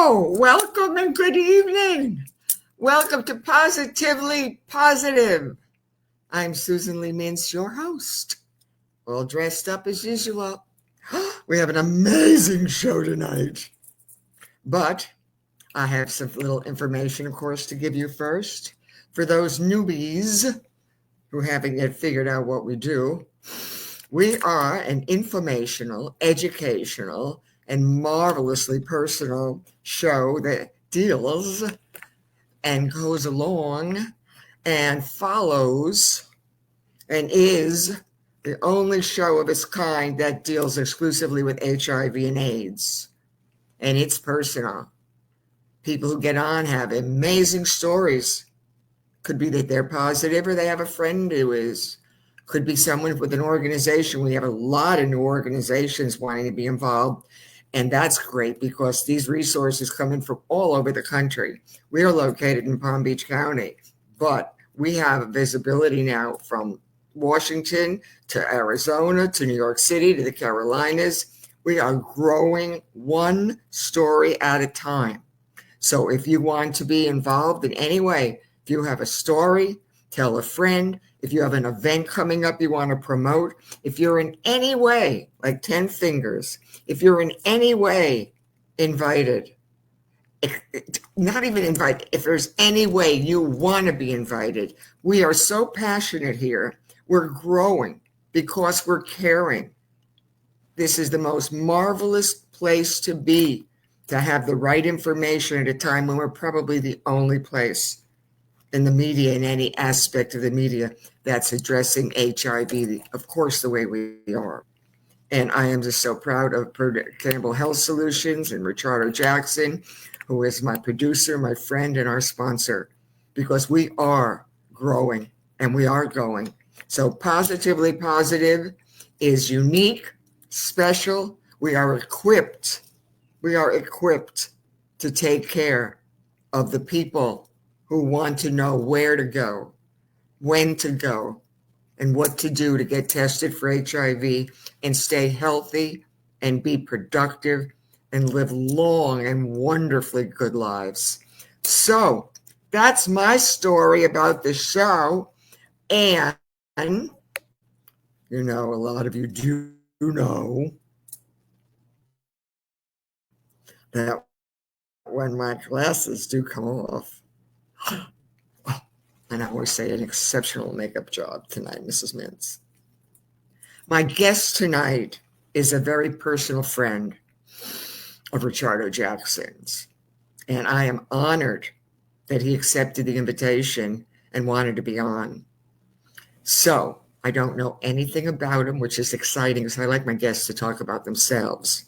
Hello, welcome and good evening. Welcome to Positively Positive. I'm Susan Mintz, your host, all dressed up as usual. We have an amazing show tonight, but I have some little information, of course, to give you first. For those newbies who haven't yet figured out what we do, we are an informational, educational, and marvelously personal show that deals and goes along and follows and is the only show of its kind that deals exclusively with HIV and AIDS. And it's personal. People who get on have amazing stories. Could be that they're positive or they have a friend who is. Could be someone with an organization. We have a lot of new organizations wanting to be involved. And that's great because these resources come in from all over the country. We are located in Palm Beach County, but we have visibility now from Washington to Arizona to New York City to the Carolinas. We are growing one story at a time. So if you want to be involved in any way, if you have a story, tell a friend. If you have an event coming up you want to promote, if you're in any way, like 10 fingers, if you're in any way invited, not even invited, if there's any way you want to be invited, we are so passionate here. We're growing because we're caring. This is the most marvelous place to be, to have the right information at a time when we're probably the only place in the media, in any aspect of the media, that's addressing HIV, of course, the way we are. And I am just so proud of Campbell Health Solutions and Richardo Jackson, who is my producer, my friend, and our sponsor, because we are growing and we are going. So Positively Positive is unique, special. We are equipped to take care of the people who want to know where to go, when to go, and what to do to get tested for HIV and stay healthy and be productive and live long and wonderfully good lives. So that's my story about the show. And, you know, a lot of you do know that when my glasses do come off, and I always say an exceptional makeup job tonight, Mrs. Mintz. My guest tonight is a very personal friend of Richardo Jackson's, and I am honored that he accepted the invitation and wanted to be on. So I don't know anything about him, which is exciting because I like my guests to talk about themselves.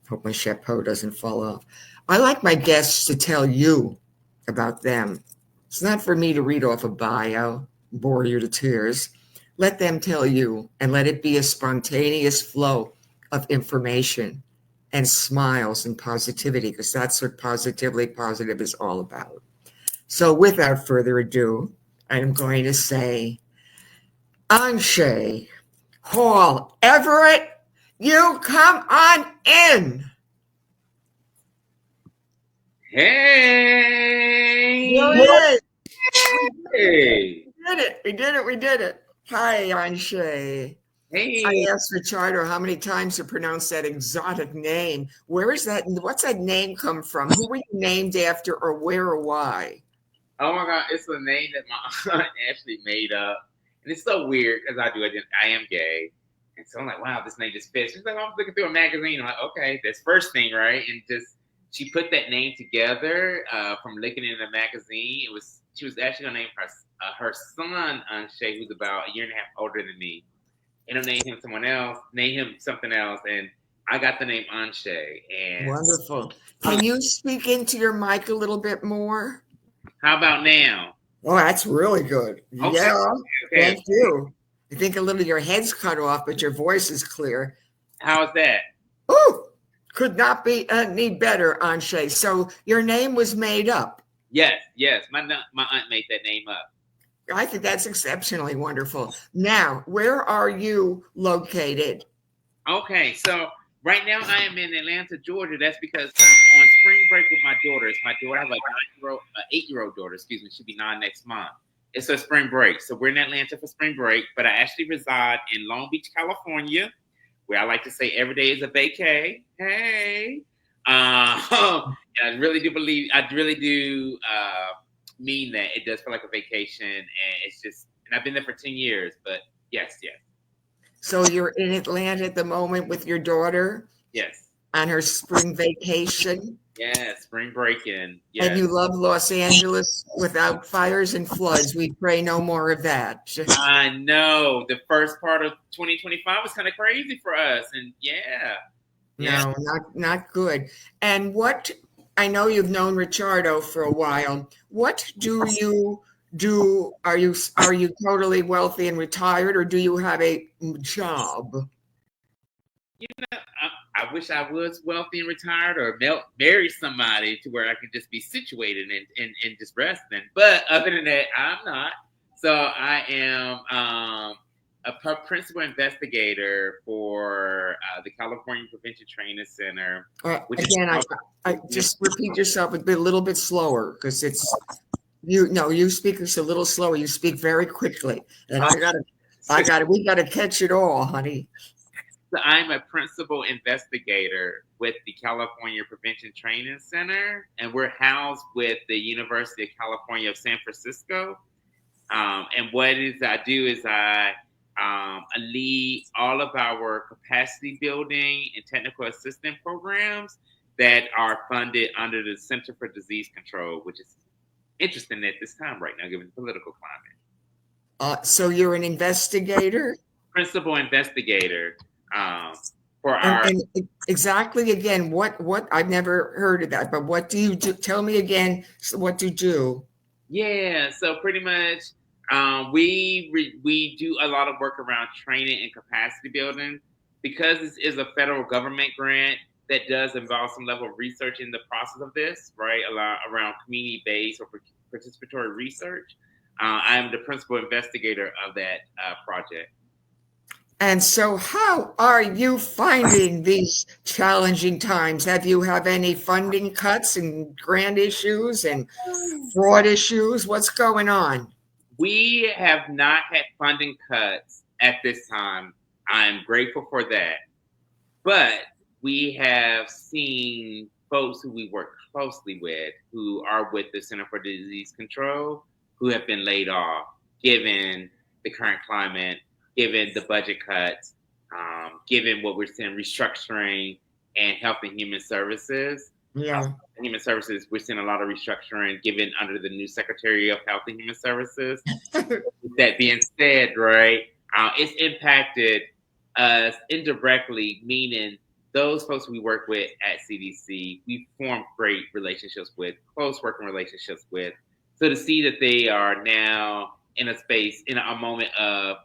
Hope my chapeau doesn't fall off. I like my guests to tell you about them. It's not for me to read off a bio, bore you to tears. Let them tell you, and let it be a spontaneous flow of information and smiles and positivity, because that's what Positively Positive is all about. So without further ado, I'm going to say, Aunsha, Hall-Everett, you come on in. Hey! Yay. Hey! We did it. Hi, Aunsha. Hey! I asked Richardo how many times to pronounce that exotic name. Where is that? What's that name come from? Who were you named after, or where or why? Oh my God, it's a name that my aunt actually made up. And it's so weird because I am gay. And so I'm like, wow, this name just fits. She's like, I was looking through a magazine. I'm like, okay, that's first thing, right? And she put that name together from looking in a magazine. She was actually gonna name her son Anshay, who's about a year and a half older than me. And I'll name him something else, and I got the name Anshay. And Wonderful. Can you speak into your mic a little bit more? How about now? Oh, that's really good. Okay. Yeah, Okay. Thank you. I think a little of your head's cut off, but your voice is clear. How is that? Oh, could not be any better, Anshay. So your name was made up. Yes. My aunt made that name up. I think that's exceptionally wonderful. Now, where are you located? Okay, so Right now, I am in Atlanta, Georgia. That's because I'm on spring break with my daughters. My daughter, I have a 8-year-old daughter. Excuse me, she'll be 9 next month. It's her spring break, so we're in Atlanta for spring break. But I actually reside in Long Beach, California, where I like to say every day is a vacay. Hey, and I really do mean that. It does feel like a vacation, and it's just. And I've been there for 10 years, but yes. So you're in Atlanta at the moment with your daughter Yes. on her spring vacation. Yeah, spring breaking. Yes. And you love Los Angeles without fires and floods. We pray no more of that. I know. The first part of 2025 was kind of crazy for us. And No, not good. And what, I know you've known Ricciardo for a while. What do you do? Are you totally wealthy and retired, or do you have a job? You know, I wish I was wealthy and retired, or marry somebody to where I could just be situated and just resting. But other than that, I'm not. So I am a principal investigator for the California Prevention Training Center. Again, I just repeat yourself a little bit slower, because it's you speak us a little slower. You speak very quickly, and we gotta catch it all, honey. So I'm a principal investigator with the California Prevention Training Center, and we're housed with the University of California of San Francisco. And what I do is I lead all of our capacity building and technical assistance programs that are funded under the Center for Disease Control, which is interesting at this time right now, given the political climate. So you're an investigator? Principal investigator and exactly, again, what I've never heard of that, but what do you do? Tell me again, what do you do? Yeah, so pretty much we do a lot of work around training and capacity building, because this is a federal government grant that does involve some level of research in the process of this, right? A lot around community-based or participatory research. I am the principal investigator of that project. And so how are you finding these challenging times? Have any funding cuts and grant issues and fraud issues? What's going on? We have not had funding cuts at this time. I'm grateful for that. But we have seen folks who we work closely with, who are with the Center for Disease Control, who have been laid off, given the current climate, given the budget cuts, given what we're seeing, restructuring and Health and Human Services. Yeah. Human Services, we're seeing a lot of restructuring given under the new Secretary of Health and Human Services. That being said, right, it's impacted us indirectly, meaning those folks we work with at CDC, we form great relationships with, close working relationships with. So to see that they are now in a space, in a moment of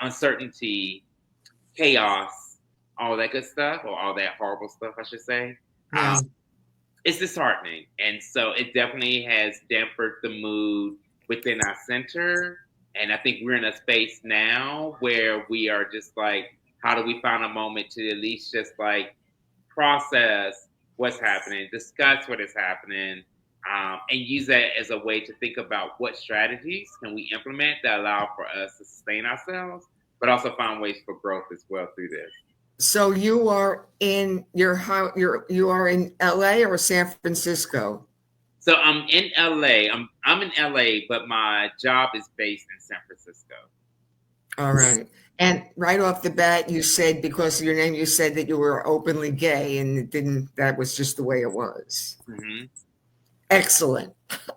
uncertainty, chaos, all that good stuff, or all that horrible stuff, I should say, it's disheartening. And so it definitely has dampened the mood within our center. And I think we're in a space now where we are just like, how do we find a moment to at least just like process what's happening, discuss what is happening, and use that as a way to think about what strategies can we implement that allow for us to sustain ourselves, but also find ways for growth as well through this. So you are in you are in LA or San Francisco? So I'm in LA. I'm in LA, but my job is based in San Francisco. All right. And right off the bat, you said, because of your name, you said that you were openly gay, and that was just the way it was. Mm-hmm. Excellent.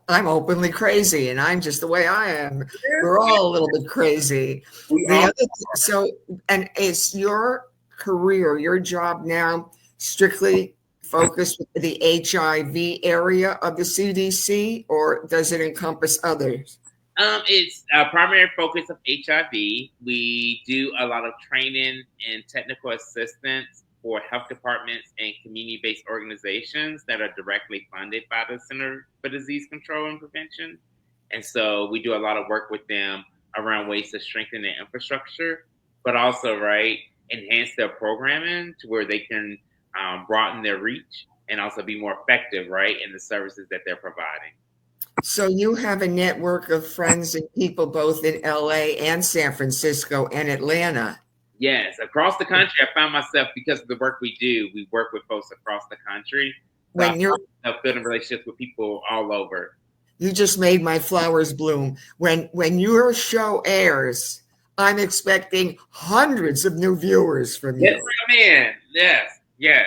I'm openly crazy, and I'm just the way I am. We're all a little bit crazy. And is your career, your job now, strictly focused with the HIV area of the CDC, or does it encompass others? It's our primary focus of HIV. We do a lot of training and technical assistance for health departments and community-based organizations that are directly funded by the Center for Disease Control and Prevention. And so we do a lot of work with them around ways to strengthen their infrastructure, but also, right, enhance their programming to where they can broaden their reach and also be more effective, right, in the services that they're providing. So you have a network of friends and people both in LA and San Francisco and Atlanta. Yes, across the country, I found myself, because of the work we do, we work with folks across the country. So I When you're found myself building relationships with people all over. You just made my flowers bloom. When your show airs, I'm expecting hundreds of new viewers from Yes, you. man. Yes, yes.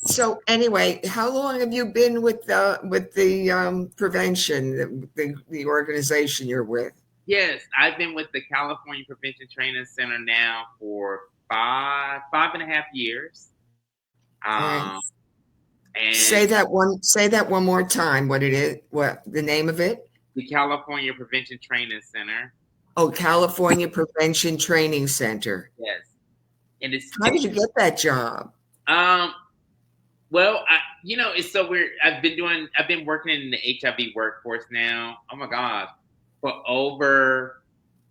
So anyway, how long have you been with the prevention, the organization you're with? Yes, I've been with the California Prevention Training Center now for five and a half years. All right. Um, and Say that one more time. What it is? What the name of it? the California Prevention Training Center. Oh, California Prevention Training Center. Yes, and How did you get that job? um, well, it's so weird. I've been working in the HIV workforce now. Oh my gosh, for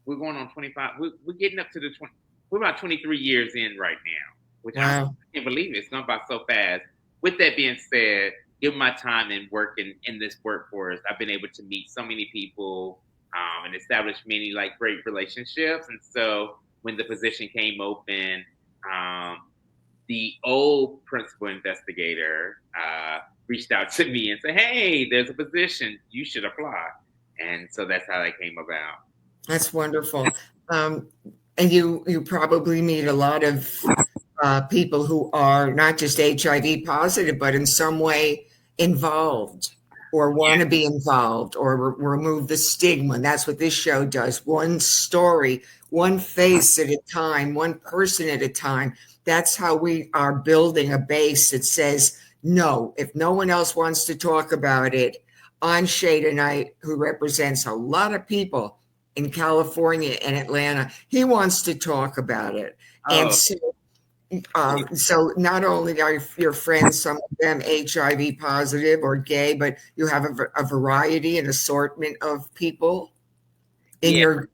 we're going on 25. We're getting up to the 20. We're about 23 years in right now, which I Wow. can't believe it. It's gone by so fast. With that being said, given my time and working in this workforce, I've been able to meet so many people and establish many like great relationships. And so when the position came open, um, the old principal investigator reached out to me and said, "Hey, there's a position. You should apply." And so that's how that came about. That's wonderful. Um, and you probably meet a lot of people who are not just HIV positive, but in some way involved or want to be involved or remove the stigma. And that's what this show does. One story, one face at a time, one person at a time. That's how we are building a base that says, no, if no one else wants to talk about it, Aunsha tonight, who represents a lot of people in California and Atlanta, he wants to talk about it. And Oh, so not only are your friends, some of them HIV positive or gay, but you have a variety and assortment of people in yeah. your.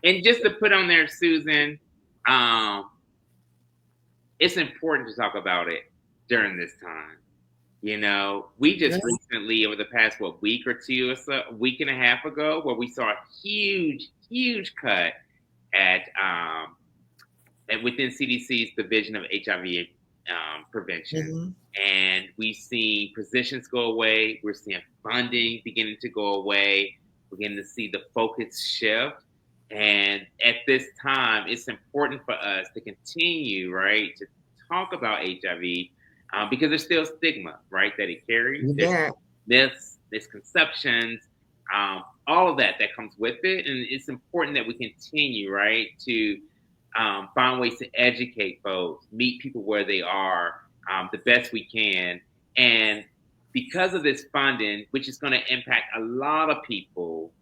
And just to put on there, Susan, um, it's important to talk about it during this time. We just recently, over the past week or two or so, a week and a half ago, where we saw a huge cut at within CDC's division of HIV prevention, and we've seen positions go away. We're seeing funding beginning to go away. We're beginning to see the focus shift. And at this time, it's important for us to continue, right, to talk about HIV because there's still stigma, right, that it carries. Yeah. There's myths, misconceptions, all of that comes with it. And it's important that we continue, right, to find ways to educate folks, meet people where they are the best we can. And because of this funding, which is going to impact a lot of people,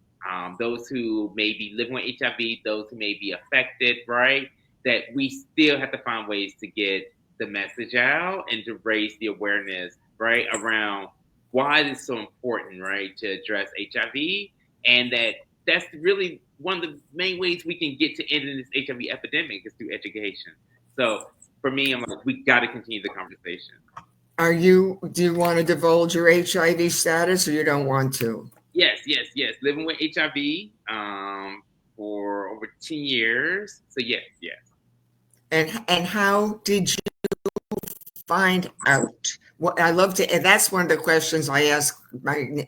those who may be living with HIV, those who may be affected, right? That we still have to find ways to get the message out and to raise the awareness, right, around why it is so important, right, to address HIV, and that's really one of the main ways we can get to ending this HIV epidemic is through education. So for me, I'm like, we got to continue the conversation. Do you want to divulge your HIV status or you don't want to? Yes. Living with HIV for over 10 years. So yes. And how did you find out? What I love to, and that's one of the questions I ask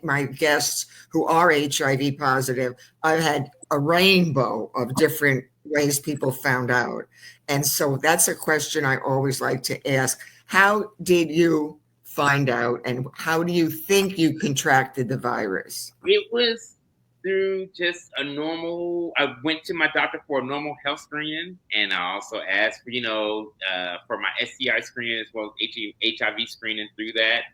my guests who are HIV positive. I've had a rainbow of different ways people found out. And so that's a question I always like to ask. How did you find out, and how do you think you contracted the virus? It was through just I went to my doctor for a normal health screening, and I also asked for my STI screening as well as HIV screening through that.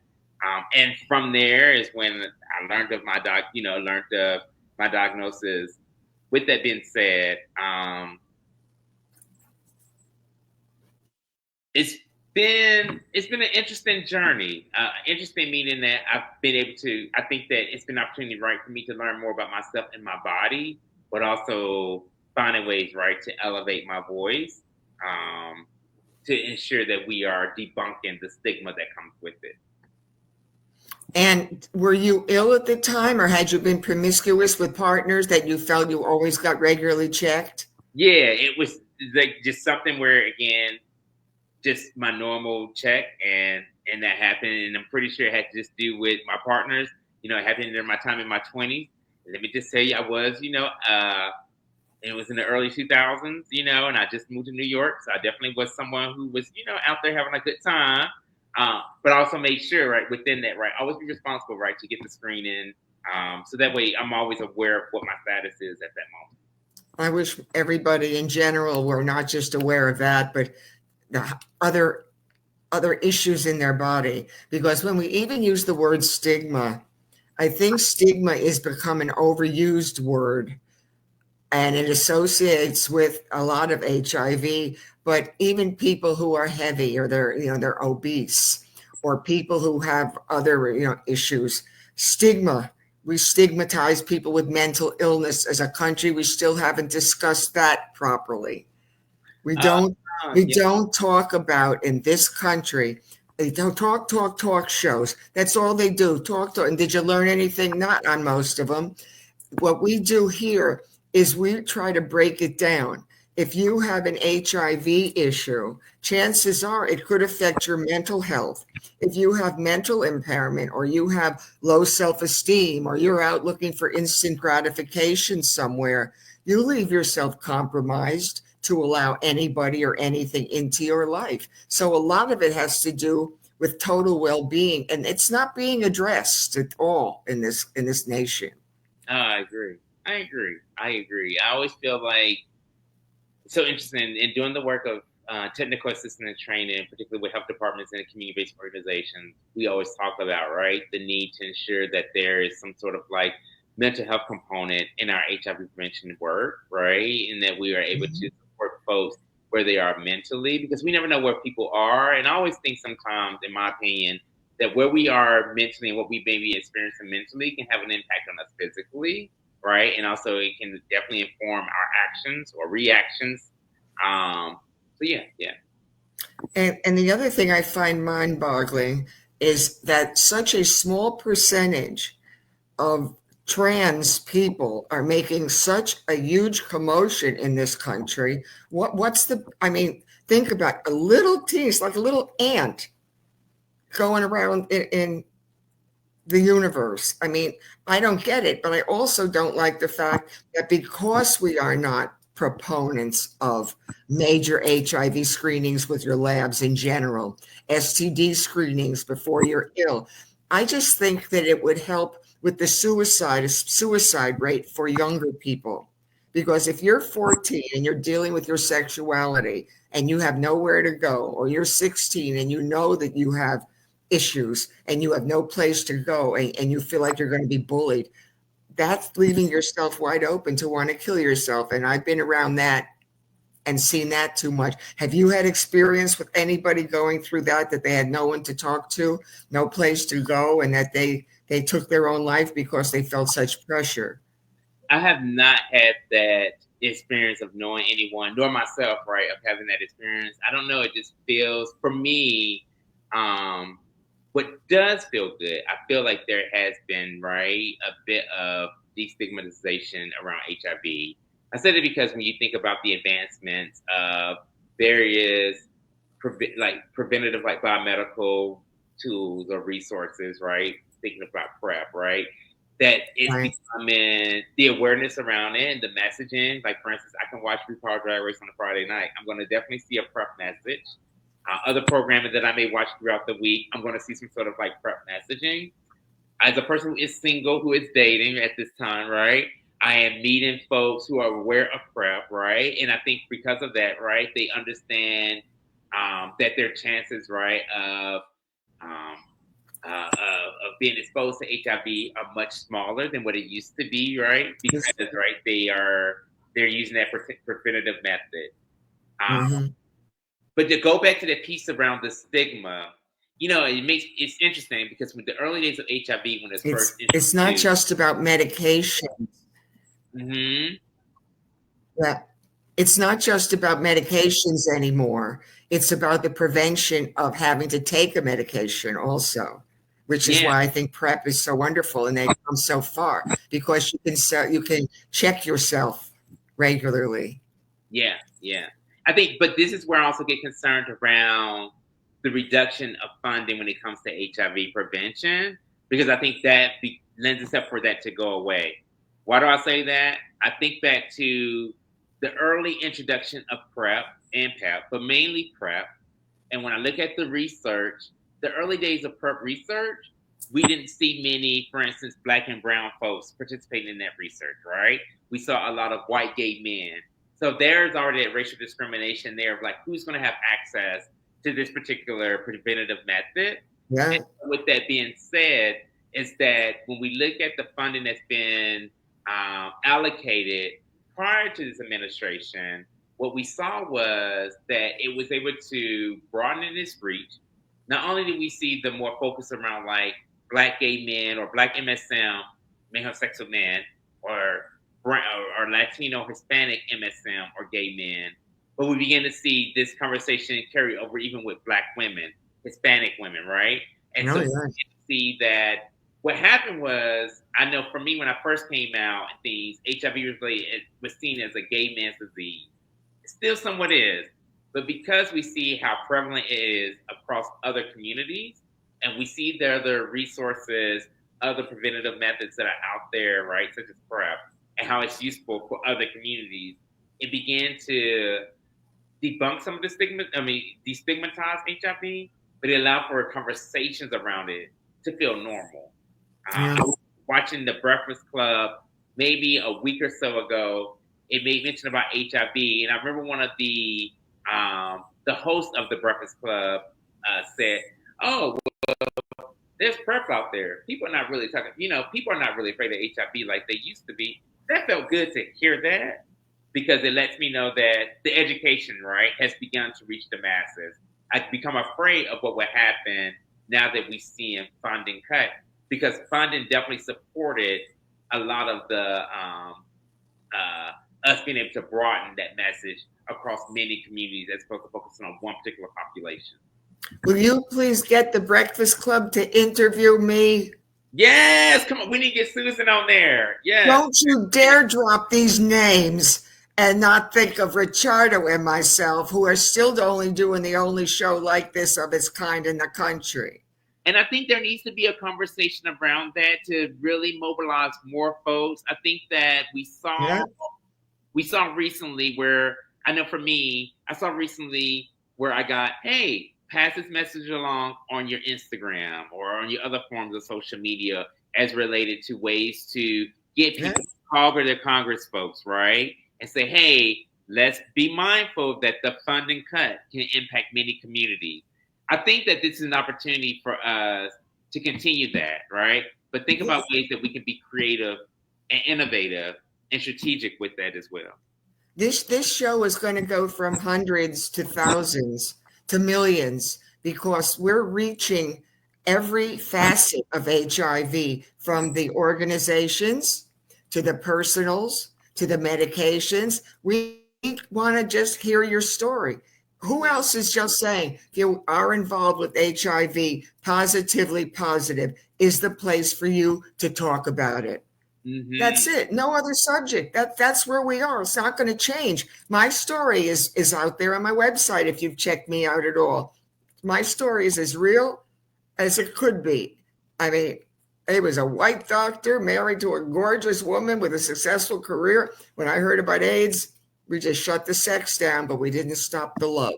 And from there is when I learned of my diagnosis. With that being said, it's been an interesting journey. Interesting meaning that I've been able to. I think that it's been an opportunity, right, for me to learn more about myself and my body, but also finding ways, right, to elevate my voice, to ensure that we are debunking the stigma that comes with it. And were you ill at the time, or had you been promiscuous with partners that you felt you always got regularly checked? Yeah, it was like just something where, again, just my normal check, and that happened, and I'm pretty sure it had to just do with my partners. It happened during my time in my 20s. Let me just tell you, I was, it was in the early 2000s, and I just moved to New York, so I definitely was someone who was, out there having a good time, but also made sure, right, within that, right, always be responsible, right, to get the screening, so that way I'm always aware of what my status is at that moment. I wish everybody in general were not just aware of that, but the other issues in their body. Because when we even use the word stigma, I think stigma is become an overused word, and it associates with a lot of HIV. But even people who are heavy, or they're obese, or people who have other issues, stigma. We stigmatize people with mental illness. As a country, we still haven't discussed that properly. We don't talk about, in this country, they don't talk shows. That's all they do. Talk. And did you learn anything? Not on most of them. What we do here is we try to break it down. If you have an HIV issue, chances are it could affect your mental health. If you have mental impairment, or you have low self-esteem, or you're out looking for instant gratification somewhere, you leave yourself compromised to allow anybody or anything into your life. So a lot of it has to do with total well-being, and it's not being addressed at all in this nation. I agree. I always feel like it's so interesting in doing the work of technical assistance and training, particularly with health departments and community-based organizations. We always talk about, right, the need to ensure that there is some sort of like mental health component in our HIV prevention work, right, and that we are able to support folks where they are mentally, because we never know where people are. And I always think sometimes, in my opinion, that where we are mentally and what we may be experiencing mentally can have an impact on us physically, right? And also it can definitely inform our actions or reactions. So yeah. And the other thing I find mind-boggling is that such a small percentage of trans people are making such a huge commotion in this country. Think about a little tease, like a little ant going around in the universe. I don't get it, but I also don't like the fact that because we are not proponents of major HIV screenings with your labs in general, STD screenings before you're ill, I just think that it would help with the suicide rate for younger people. Because if you're 14 and you're dealing with your sexuality and you have nowhere to go, or you're 16 and you know that you have issues and you have no place to go, and you feel like you're going to be bullied, that's leaving yourself wide open to want to kill yourself. And I've been around that and seen that too much. Have you had experience with anybody going through that they had no one to talk to, no place to go, and that they took their own life because they felt such pressure? I have not had that experience of knowing anyone, nor myself, right, of having that experience. I don't know. It just feels, for me, what does feel good, I feel like there has been, right, a bit of destigmatization around HIV. I said it because when you think about the advancements of various preventative, like biomedical tools or resources, right? Thinking about PrEP, right? That it's becoming the awareness around it and the messaging. Like, for instance, I can watch RuPaul Drag Race on a Friday night. I'm going to definitely see a PrEP message. Other programming that I may watch throughout the week, I'm going to see some sort of like PrEP messaging. As a person who is single, who is dating at this time, right? I am meeting folks who are aware of PrEP, right? And I think because of that, right, they understand that their chances, right, of being exposed to HIV are much smaller than what it used to be, right? Because, right, they're using that preventative method. But to go back to the piece around the stigma, it's interesting because with the early days of HIV, when it's not just about medication. Mm-hmm. Yeah, It's not just about medications anymore. It's about the prevention of having to take a medication also, which is Yeah, why I think PrEP is so wonderful and they've come so far because you can check yourself regularly. yeah, yeah. I think, but this is where I also get concerned around the reduction of funding when it comes to HIV prevention, because I think that lends itself for that to go away. Why do I say that? I think back to the early introduction of PrEP and PEP, but mainly PrEP. And when I look at the research, the early days of PrEP research, we didn't see many, for instance, Black and brown folks participating in that research, right? We saw a lot of white gay men. So there's already a racial discrimination there of like who's going to have access to this particular preventative method. Yeah. And with that being said, is that when we look at the funding that's been allocated prior to this administration, what we saw was that it was able to broaden its reach. Not only did we see the more focus around like Black gay men or Black MSM, male homosexual men, or Latino Hispanic MSM or gay men, but we began to see this conversation carry over even with Black women, Hispanic women, right? And so we see that what happened was, I know for me when I first came out, things HIV was seen as a gay man's disease. It still somewhat is, but because we see how prevalent it is across other communities, and we see the other resources, other preventative methods that are out there, right, such as PrEP, and how it's useful for other communities, it began to debunk some of the destigmatize HIV, but it allowed for conversations around it to feel normal. I was watching The Breakfast Club maybe a week or so ago. It made mention about HIV, and I remember one of the hosts of The Breakfast Club said, "Oh, well, there's PrEP out there. People are not really talking. People are not really afraid of HIV like they used to be." That felt good to hear that because it lets me know that the education, right, has begun to reach the masses. I've become afraid of what would happen now that we see funding cut, because funding definitely supported a lot of the us being able to broaden that message across many communities as opposed to focusing on one particular population. Will you please get the Breakfast Club to interview me? Yes, come on. We need to get Susan on there. Yes. Don't you dare drop these names and not think of Ricciardo and myself, who are still only doing the only show like this of its kind in the country. And I think there needs to be a conversation around that to really mobilize more folks. I think that we saw recently where, I know for me, I saw recently where I got, hey, pass this message along on your Instagram or on your other forms of social media as related to ways to get people to call their Congress folks, right? And say, hey, let's be mindful that the funding cut can impact many communities. I think that this is an opportunity for us to continue that, right? But think about ways that we can be creative and innovative and strategic with that as well. This show is going to go from hundreds to thousands to millions because we're reaching every facet of HIV, from the organizations to the personals to the medications. We want to just hear your story. Who else is just saying, if you are involved with HIV, Positively Positive is the place for you to talk about it. Mm-hmm. That's it. No other subject. That's where we are. It's not going to change. My story is out there on my website if you've checked me out at all. My story is as real as it could be. I mean, it was a white doctor married to a gorgeous woman with a successful career. When I heard about AIDS, we just shut the sex down, but we didn't stop the love.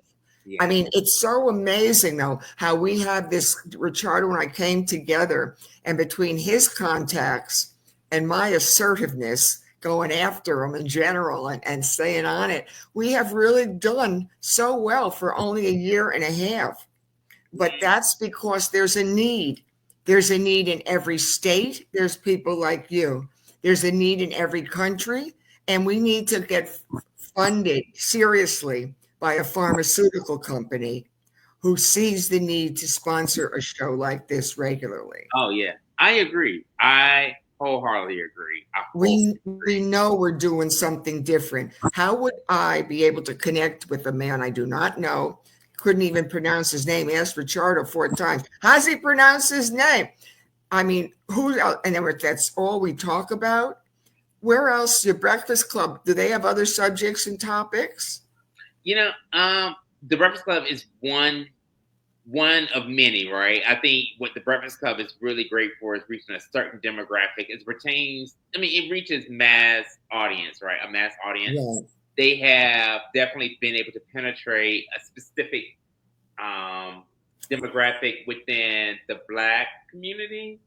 Yeah. I mean, it's so amazing, though, how we have this, Ricciardo and I came together, and between his contacts and my assertiveness, going after him in general and staying on it, we have really done so well for only a year and a half. But that's because there's a need. There's a need in every state. There's people like you. There's a need in every country. And we need to get funded seriously by a pharmaceutical company who sees the need to sponsor a show like this regularly. Oh, yeah. I agree. I wholeheartedly agree. We know we're doing something different. How would I be able to connect with a man I do not know? Couldn't even pronounce his name. Asked Richardo 4 times. How's he pronounce his name? I mean, who else? And then that's all we talk about. Where else? Your Breakfast Club, do they have other subjects and topics? The Breakfast Club is one of many, right? I think what the Breakfast Club is really great for is reaching a certain demographic. It reaches mass audience, right? A mass audience. Yeah. They have definitely been able to penetrate a specific demographic within the Black community.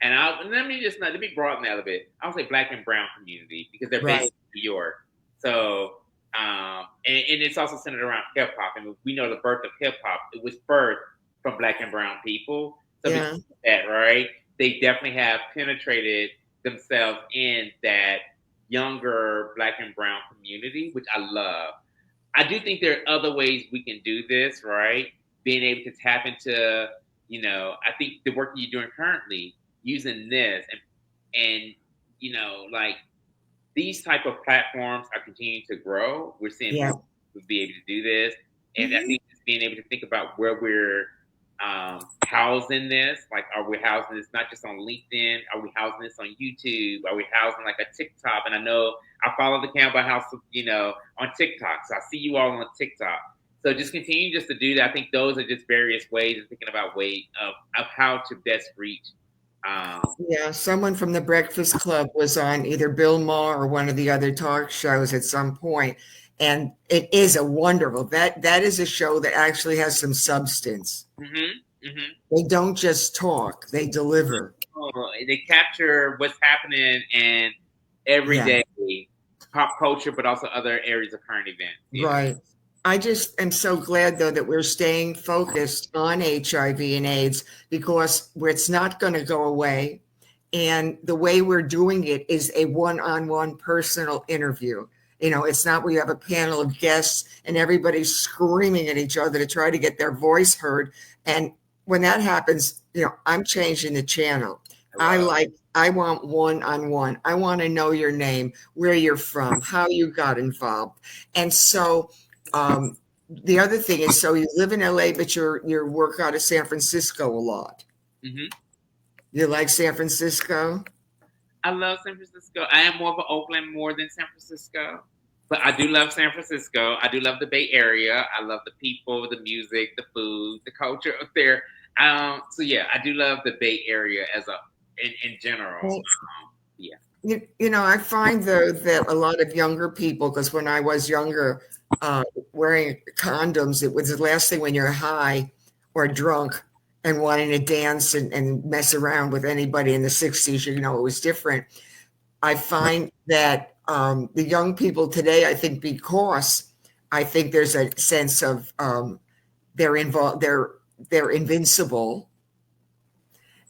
And let me broaden that a little bit. I'll say Black and Brown community because they're based in New York. So, and it's also centered around hip hop. And we know the birth of hip hop, it was birthed from Black and Brown people. So because of that, right? They definitely have penetrated themselves in that younger Black and Brown community, which I love. I do think there are other ways we can do this, right? Being able to tap into, I think the work that you're doing currently, using this and like these type of platforms are continuing to grow. We're seeing people be able to do this. And I think just being able to think about where we're housing this, like are we housing this not just on LinkedIn? Are we housing this on YouTube? Are we housing like a TikTok? And I know I follow the Campbell House, on TikTok. So I see you all on TikTok. So just continue just to do that. I think those are just various ways of thinking about ways of how to best reach. Someone from the Breakfast Club was on either Bill Maher or one of the other talk shows at some point, and it is a wonderful that is a show that actually has some substance. They don't just talk; they deliver. They capture what's happening in everyday pop culture, but also other areas of current events. Right. I just am so glad, though, that we're staying focused on HIV and AIDS because it's not going to go away. And the way we're doing it is a one-on-one personal interview. It's not where you have a panel of guests and everybody's screaming at each other to try to get their voice heard. And when that happens, I'm changing the channel. Wow. I want one-on-one. I want to know your name, where you're from, how you got involved. And so the other thing is, so you live in LA, but you work out of San Francisco a lot. You like San Francisco? I love San Francisco. I am more of an Oakland more than San Francisco, but I do love San Francisco. I do love the Bay Area. I love the people, the music, the food, the culture up there. So yeah, I do love the Bay Area in general. I find though that a lot of younger people, because when I was younger, wearing condoms, it was the last thing when you're high or drunk and wanting to dance and mess around with anybody in the 60s, it was different. I find that the young people today, I think because I think there's a sense of they're invincible.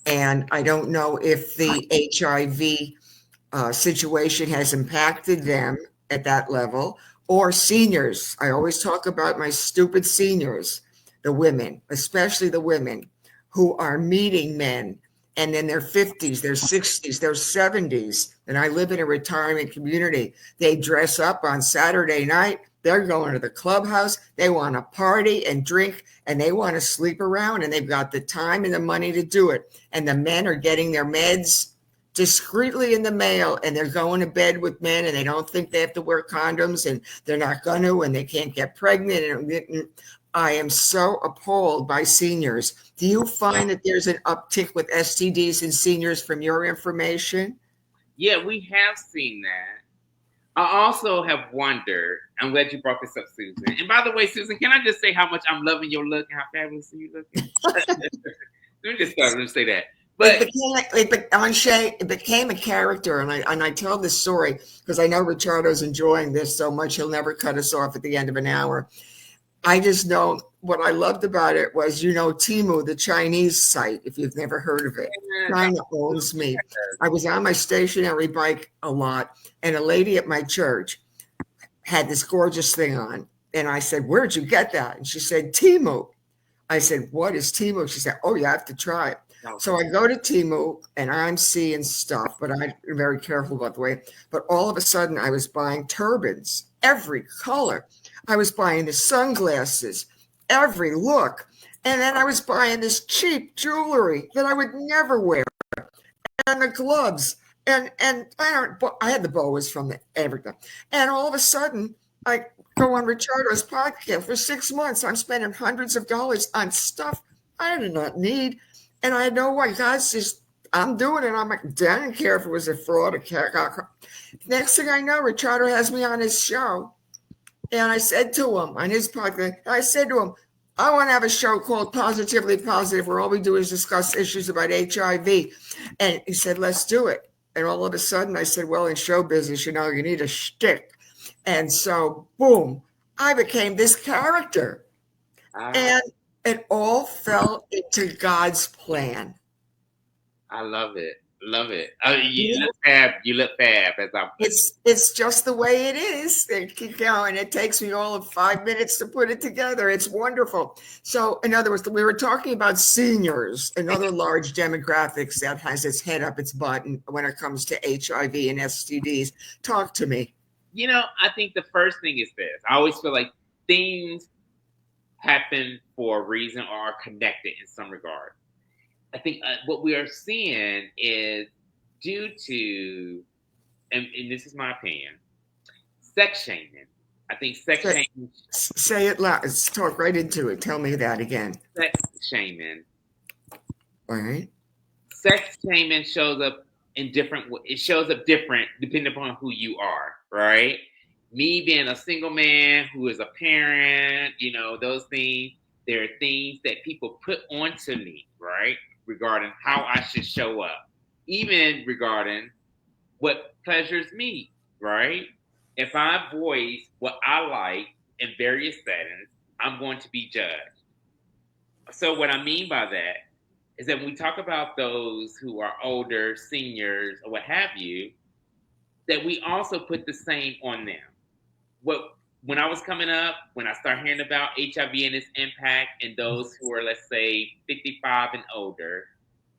And I don't know if the HIV situation has impacted them at that level. Or seniors. I always talk about my stupid seniors, the women, especially the women who are meeting men and in their 50s, their 60s, their 70s. And I live in a retirement community. They dress up on Saturday night. They're going to the clubhouse. They want to party and drink and they want to sleep around and they've got the time and the money to do it. And the men are getting their meds discreetly in the mail and they're going to bed with men and they don't think they have to wear condoms and they're not going to and they can't get pregnant. And I am so appalled by seniors. Do you find that there's an uptick with STDs in seniors from your information? Yeah, we have seen that. I also have wondered, I'm glad you brought this up, Susan. And by the way, Susan, can I just say how much I'm loving your look and how fabulous you looking? Let me just start. Let me say that. But it became a character, and I tell this story because I know Richardo's enjoying this so much he'll never cut us off at the end of an hour. I just know what I loved about it was, Temu, the Chinese site, if you've never heard of it. China owns me. I was on my stationary bike a lot, and a lady at my church had this gorgeous thing on. And I said, "Where'd you get that?" And she said, "Temu." I said, "What is Temu?" She said, "Oh, you have to try it." So I go to Temu and I'm seeing stuff, but I'm very careful about the way. But all of a sudden, I was buying turbans, every color. I was buying the sunglasses, every look. And then I was buying this cheap jewelry that I would never wear, and the gloves. And I had the boas from everything. And all of a sudden, I go on Richardo's podcast for 6 months. I'm spending hundreds of dollars on stuff I did not need. And I know why God says, I'm doing it. I'm like, I didn't care if it was a fraud. Next thing I know, Richardo has me on his show. And I said to him on his podcast, I want to have a show called Positively Positive where all we do is discuss issues about HIV. And he said, let's do it. And all of a sudden I said, well, in show business, you need a shtick. And so, boom, I became this character. And it all fell into God's plan. I love it. Love it. You look fab. You look fab. It's just the way it is. Keep going. It takes me all of 5 minutes to put it together. It's wonderful. So, in other words, we were talking about seniors, another large demographics that has its head up its butt when it comes to HIV and STDs. Talk to me. I think the first thing is this. I always feel like things happen for a reason or are connected in some regard. I think what we are seeing is due to, and this is my opinion, sex shaming. I think sex shaming. Say it loud. Let's talk right into it. Tell me that again. Sex shaming. All right. Sex shaming shows up it shows up different depending upon who you are, right? Me being a single man who is a parent, those things, there are things that people put onto me, right? Regarding how I should show up, even regarding what pleasures me, right? If I voice what I like in various settings, I'm going to be judged. So what I mean by that is that when we talk about those who are older, seniors, or what have you, that we also put the same on them. When I was coming up, when I started hearing about HIV and its impact and those who are, let's say, 55 and older,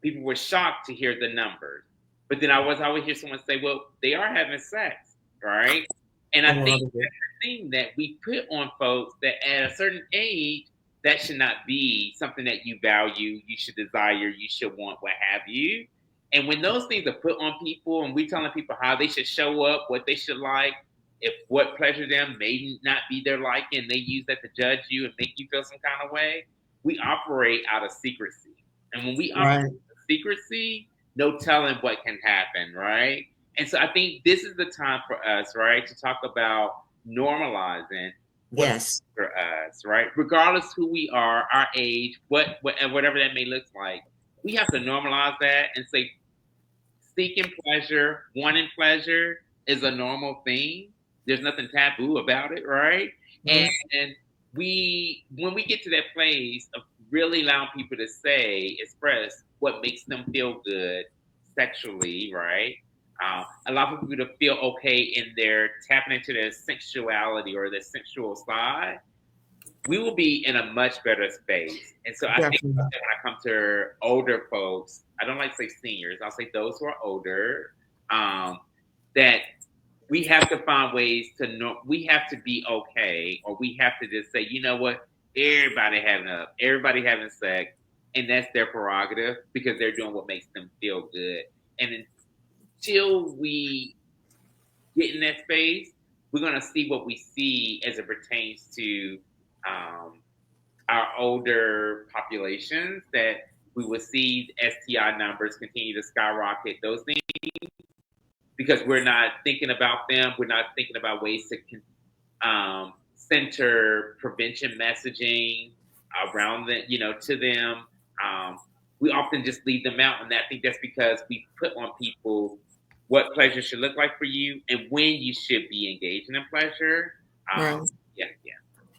people were shocked to hear the numbers. But then I always hear someone say, well, they are having sex, right? And I think that's the thing that we put on folks that at a certain age, that should not be something that you value, you should desire, you should want, what have you. And when those things are put on people and we telling people how they should show up, what they should like, if what pleasure them may not be their liking, they use that to judge you and make you feel some kind of way, we operate out of secrecy. And when we operate out of secrecy, no telling what can happen, right? And so I think this is the time for us, right, to talk about normalizing for us, right? Regardless who we are, our age, whatever that may look like, we have to normalize that and say seeking pleasure, wanting pleasure is a normal thing. There's nothing taboo about it, right? Mm-hmm. And when we get to that place of really allowing people to express what makes them feel good sexually, right? Allow people to feel okay in their tapping into their sexuality or their sexual side, we will be in a much better space. And so I think that when I come to older folks, I don't like to say seniors, I'll say those who are older, that we have to find ways we have to be okay, or we have to just say, you know what, everybody having sex, and that's their prerogative because they're doing what makes them feel good. And until we get in that space, we're going to see what we see as it pertains to our older populations, that we will see STI numbers continue to skyrocket, those things, because we're not thinking about them. We're not thinking about ways to center prevention messaging around them, to them. We often just leave them out. And I think that's because we put on people what pleasure should look like for you and when you should be engaging in pleasure. Yeah.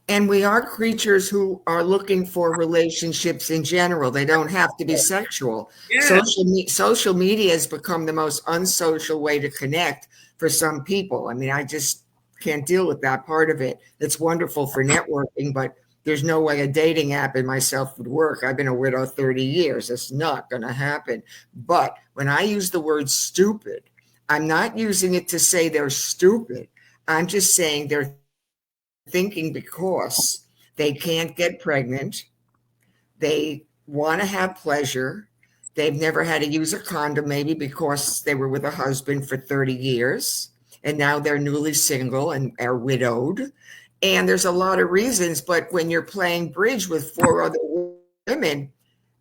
And we are creatures who are looking for relationships in general. They don't have to be sexual. Yeah. Social media has become the most unsocial way to connect for some people. I mean, I just can't deal with that part of it. It's wonderful for networking, but There's no way a dating app and myself would work. I've been a widow 30 years. It's not going to happen. But when I use the word stupid, I'm not using it to say they're stupid. I'm just saying they're thinking because they can't get pregnant. They want to have pleasure. They've never had to use a condom, maybe because they were with a husband for 30 years and now they're newly single and are widowed. And there's a lot of reasons, but when you're playing bridge with 4 other women,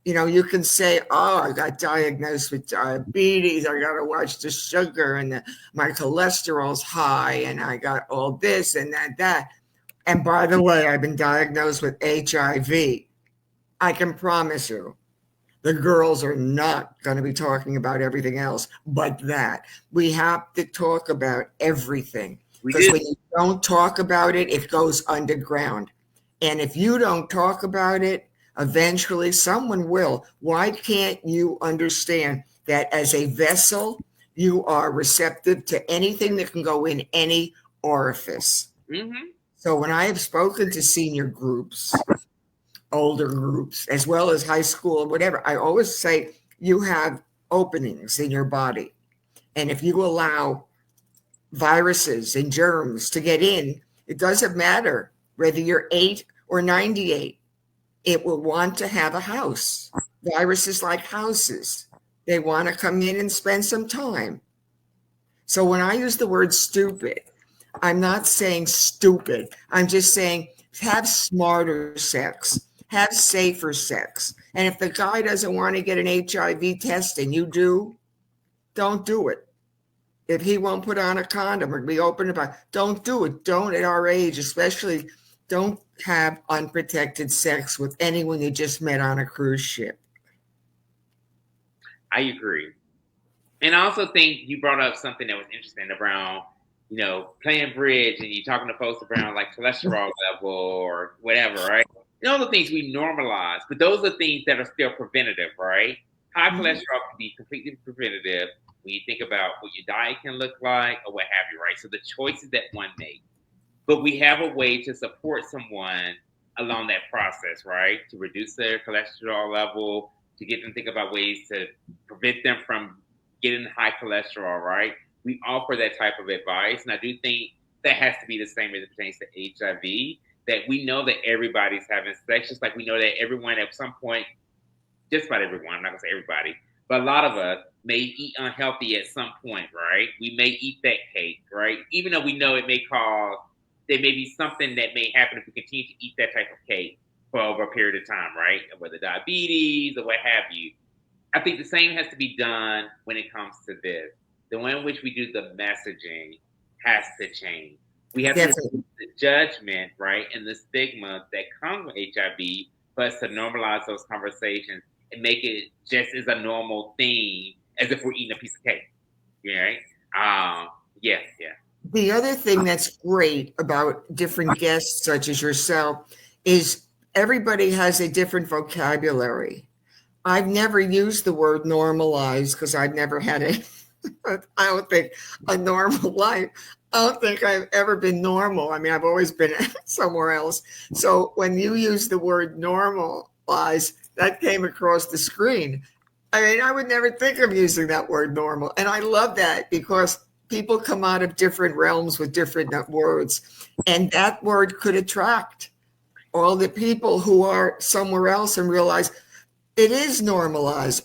you can say, oh, I got diagnosed with diabetes. I got to watch the sugar and my cholesterol's high and I got all this and that. And by the way, I've been diagnosed with HIV. I can promise you, the girls are not going to be talking about everything else but that. We have to talk about everything. Because when you don't talk about it, it goes underground. And if you don't talk about it, eventually someone will. Why can't you understand that as a vessel, you are receptive to anything that can go in any orifice? Mm-hmm. So when I have spoken to senior groups, older groups, as well as high school and whatever, I always say you have openings in your body. And if you allow viruses and germs to get in, it doesn't matter whether you're 8 or 98. It will want to have a house. Viruses like houses. They want to come in and spend some time. So when I use the word stupid, I'm not saying stupid. I'm just saying have smarter sex, have safer sex. And if the guy doesn't want to get an HIV test and you do, don't do it. If he won't put on a condom or be open about it, don't do it. Don't at our age, especially, don't have unprotected sex with anyone you just met on a cruise ship. I agree. And I also think you brought up something that was interesting around, playing bridge and you talking to folks around like cholesterol level or whatever, right? Those are things we normalize, but those are things that are still preventative, right? High cholesterol can be completely preventative when you think about what your diet can look like or what have you, right? So the choices that one makes. But we have a way to support someone along that process, right? To reduce their cholesterol level, to get them to think about ways to prevent them from getting high cholesterol, right? We offer that type of advice. And I do think that has to be the same as it pertains to HIV, that we know that everybody's having sex, just like we know that everyone at some point, just about everyone, I'm not gonna say everybody, but a lot of us may eat unhealthy at some point, right? We may eat that cake, right? Even though we know it may cause, there may be something that may happen if we continue to eat that type of cake for over a period of time, right? Whether diabetes or what have you. I think the same has to be done when it comes to this. The way in which we do the messaging has to change. We have to reduce the judgment, right, and the stigma that comes with HIV, for us to normalize those conversations and make it just as a normal thing as if we're eating a piece of cake. Right? Yeah. The other thing that's great about different guests, such as yourself, is everybody has a different vocabulary. I've never used the word normalize because I've never had I don't think a normal life. I don't think I've ever been normal. I mean, I've always been somewhere else. So when you use the word normalize, that came across the screen. I mean, I would never think of using that word normal. And I love that because people come out of different realms with different words. And that word could attract all the people who are somewhere else and realize it is normalized.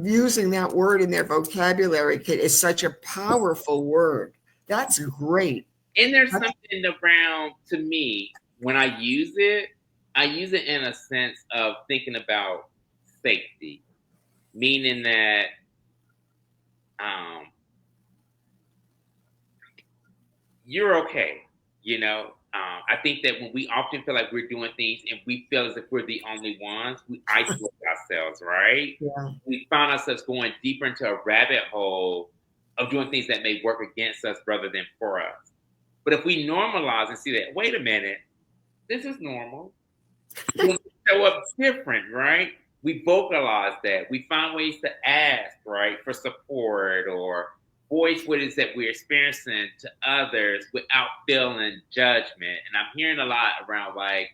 Using that word in their vocabulary is such a powerful word. That's great. And there's something around, to me, when I use it in a sense of thinking about safety, meaning that you're okay, I think that when we often feel like we're doing things and we feel as if we're the only ones, we isolate ourselves, right? Yeah. We find ourselves going deeper into a rabbit hole of doing things that may work against us rather than for us. But if we normalize and see that, wait a minute, this is normal. We show up different, right? We vocalize that. We find ways to ask, right, for support or voice what it is that we're experiencing to others without feeling judgment. And I'm hearing a lot around like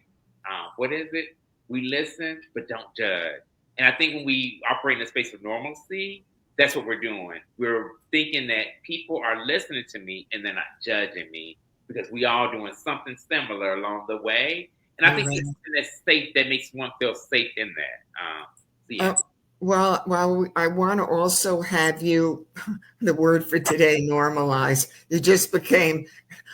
What is it? We listen, but don't judge. And I think when we operate in a space of normalcy, that's what we're doing. We're thinking that people are listening to me and they're not judging me because we all doing something similar along the way. And I think Right. it's that's safe that makes one feel safe in that. So yeah. Well, I want to also have you, the word for today, normalize. You just became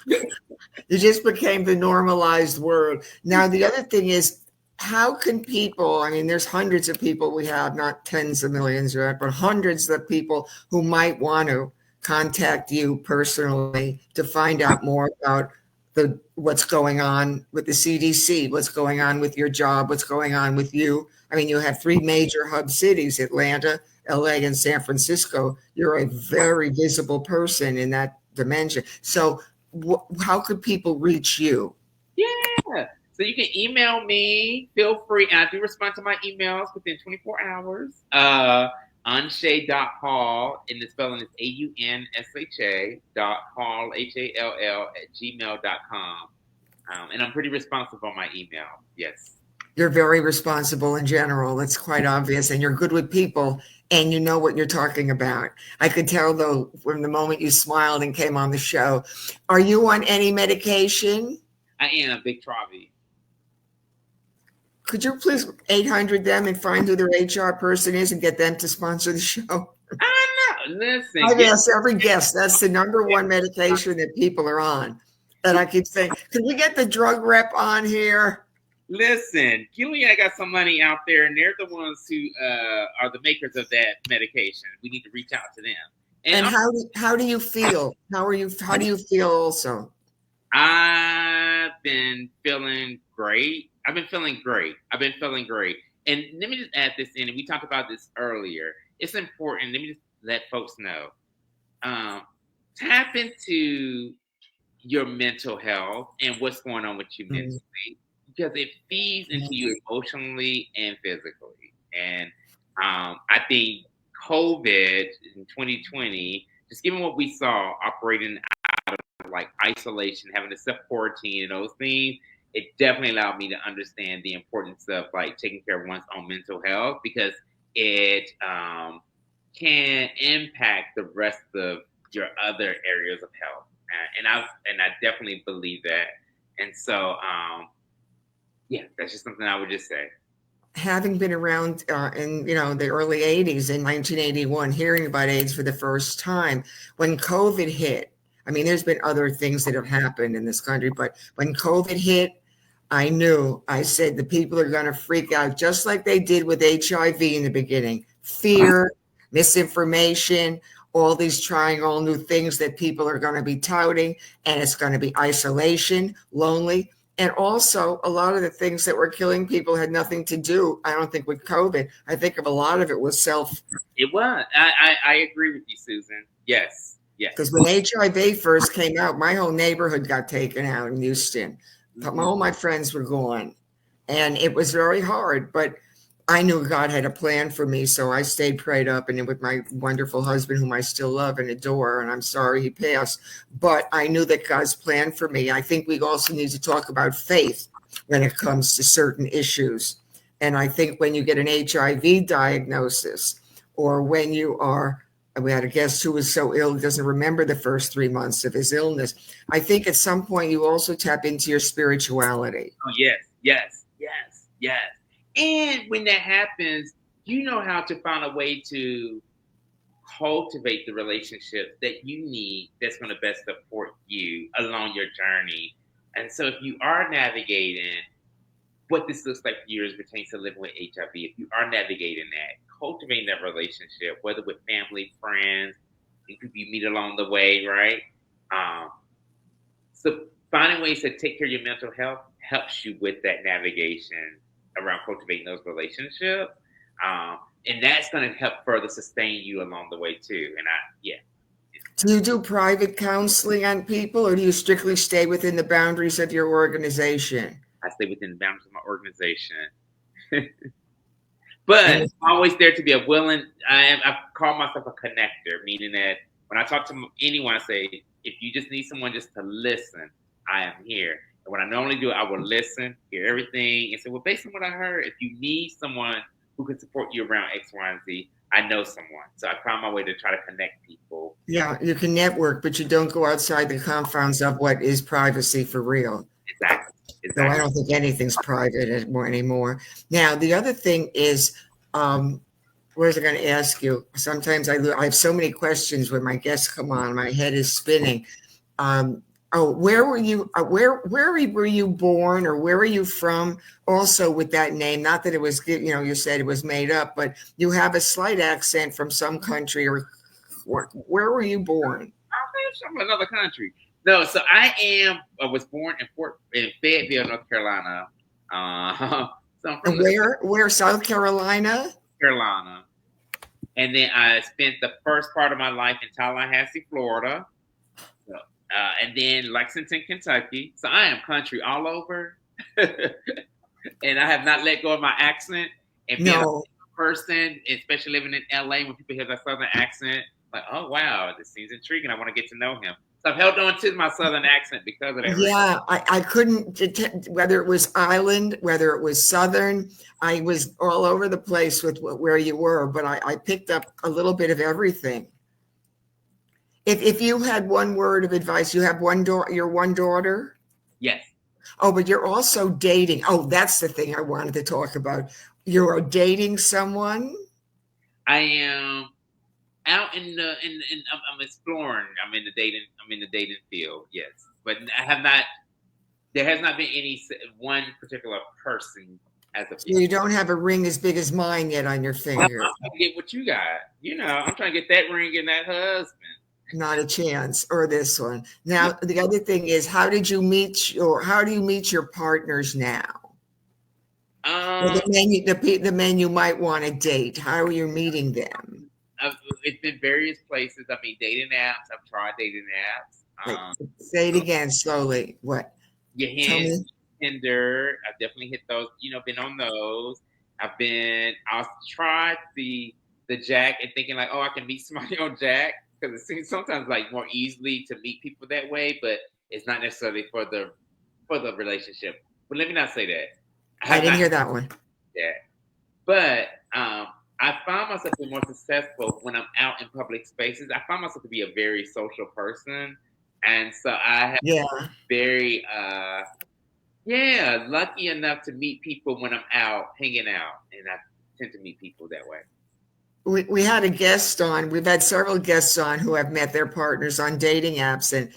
the normalized word. Now, the other thing is, how can people, I mean, there's hundreds of people we have, not tens of millions, right, but hundreds of people who might want to contact you personally to find out more about what's going on with the CDC, what's going on with your job, what's going on with you. I mean, you have three major hub cities, Atlanta, LA, and San Francisco. You're a very visible person in that dimension. So how could people reach you? Yeah. So you can email me. Feel free. And I do respond to my emails within 24 hours. Aunsha.hall, and the spelling is AUNSHA .hall, HALL, @gmail.com. And I'm pretty responsive on my email. Yes. You're very responsible in general. It's quite obvious, and you're good with people, and you know what you're talking about. I could tell, though, from the moment you smiled and came on the show. Are you on any medication? I am Big Travi. Could you please 800 them and find who their HR person is and get them to sponsor the show? I know. Listen. I've asked every guest. That's the number one medication that people are on. And I keep saying, can we get the drug rep on here? Listen, Gilead got some money out there, and they're the ones who are the makers of that medication. We need to reach out to them. And how do you feel? How do you feel also? I've been feeling great. And let me just add this in, and we talked about this earlier. It's important. Let me just let folks know. Tap into your mental health and what's going on with you mentally, because it feeds into you emotionally and physically. And I think COVID in 2020, just given what we saw operating out of like isolation, having to self-quarantine and those things, it definitely allowed me to understand the importance of like taking care of one's own mental health, because it can impact the rest of your other areas of health. And I definitely believe that. And so, yeah, that's just something I would just say. Having been around in the early 80s, in 1981, hearing about AIDS for the first time, when COVID hit, I mean, there's been other things that have happened in this country, but when COVID hit, I said the people are going to freak out just like they did with HIV in the beginning. Fear, misinformation, trying all new things that people are going to be touting, and it's going to be isolation, lonely. And also, a lot of the things that were killing people had nothing to do, I don't think, with COVID. I think a lot of it was self. It was. I agree with you, Susan. Yes. Yes. Because when HIV first came out, my whole neighborhood got taken out in Houston. All my friends were gone. And it was very hard. But I knew God had a plan for me, so I stayed prayed up, and with my wonderful husband, whom I still love and adore, and I'm sorry he passed. But I knew that God's plan for me. I think we also need to talk about faith when it comes to certain issues. And I think when you get an HIV diagnosis, or when we had a guest who was so ill he doesn't remember the first 3 months of his illness. I think at some point you also tap into your spirituality. Oh, yes. And when that happens, you know how to find a way to cultivate the relationships that you need that's going to best support you along your journey. And so if you are navigating what this looks like for you as pertains to living with HIV, if you are navigating that, cultivating that relationship, whether with family, friends, people you meet along the way, right? So finding ways to take care of your mental health helps you with that navigation around cultivating those relationships. And that's going to help further sustain you along the way too. And Do you do private counseling on people, or do you strictly stay within the boundaries of your organization? I stay within the boundaries of my organization. But I'm always there to be a willing, I call myself a connector, meaning that when I talk to anyone, I say, if you just need someone just to listen, I am here. And what I normally do, I will listen, hear everything, and say, well, based on what I heard, if you need someone who can support you around X, Y, and Z, I know someone. So I found my way to try to connect people. Yeah, you can network, but you don't go outside the confines of what is privacy for real. Exactly. So I Exactly. don't think anything's private anymore. Now, the other thing is, what was I going to ask you? Sometimes I have so many questions when my guests come on. My head is spinning. Where were you? Where were you born, or where are you from? Also, with that name, not that it was, you said it was made up, but you have a slight accent from some country. Or where were you born? I'm from another country. No, so I was born in Fayetteville, North Carolina. So I'm from And where South Carolina? Carolina. And then I spent the first part of my life in Tallahassee, Florida. So, and then Lexington, Kentucky. So I am country all over. And I have not let go of my accent. And being a person, especially living in LA, when people hear that Southern accent, like, oh, wow, this seems intriguing. I want to get to know him. So I've held on to my Southern accent because of that. Yeah, I couldn't detect whether it was island, whether it was Southern. I was all over the place with where you were, but I picked up a little bit of everything. If you had one word of advice, you have your one daughter? Yes. Oh, but you're also dating. Oh, that's the thing I wanted to talk about. You're dating someone? I am out I'm exploring. I'm in the dating field. Yes, but I have not. There has not been any one particular person as of yet. So you don't have a ring as big as mine yet on your finger. I'm trying to get what you got. I'm trying to get that ring and that husband. Not a chance, or this one. Now, the other thing is, how do you meet your partners now? Or the men you might want to date. How are you meeting them? It's been various places. I mean, dating apps. I've tried dating apps. Say it again slowly. What? Your Hinge, Tinder. I've definitely hit those. Been on those. I've tried the Jack and thinking like, oh, I can meet somebody on Jack, because it seems sometimes like more easily to meet people that way, but it's not necessarily for the relationship. But let me not say that. I didn't hear that one. Yeah, but I found myself being more successful when I'm out in public spaces. I found myself to be a very social person, and so I have very lucky enough to meet people when I'm out hanging out, and I tend to meet people that way. We had a guest on. We've had several guests on who have met their partners on dating apps and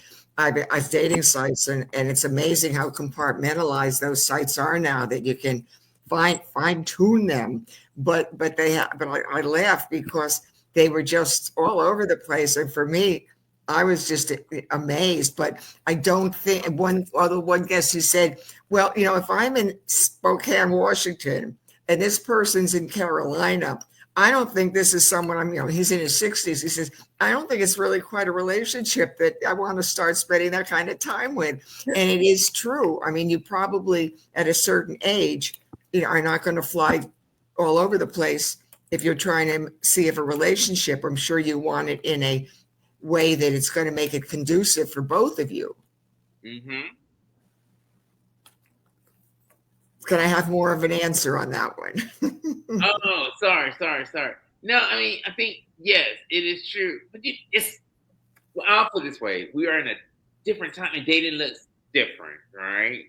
dating sites, and it's amazing how compartmentalized those sites are now, that you can fine tune them. But I laughed because they were just all over the place, and for me, I was just amazed. But I don't think one guest who said, well, if I'm in Spokane, Washington, and this person's in Carolina, I don't think this is someone he's in his 60s. He says, I don't think it's really quite a relationship that I want to start spending that kind of time with. And it is true. I mean, you probably at a certain age, are not going to fly all over the place if you're trying to see if a relationship, I'm sure you want it in a way that it's going to make it conducive for both of you. Mm-hmm. Can I have more of an answer on that one? Oh, sorry. No, I mean, I think, yes, it is true. But I'll put it this way. We are in a different time, and dating looks different, right?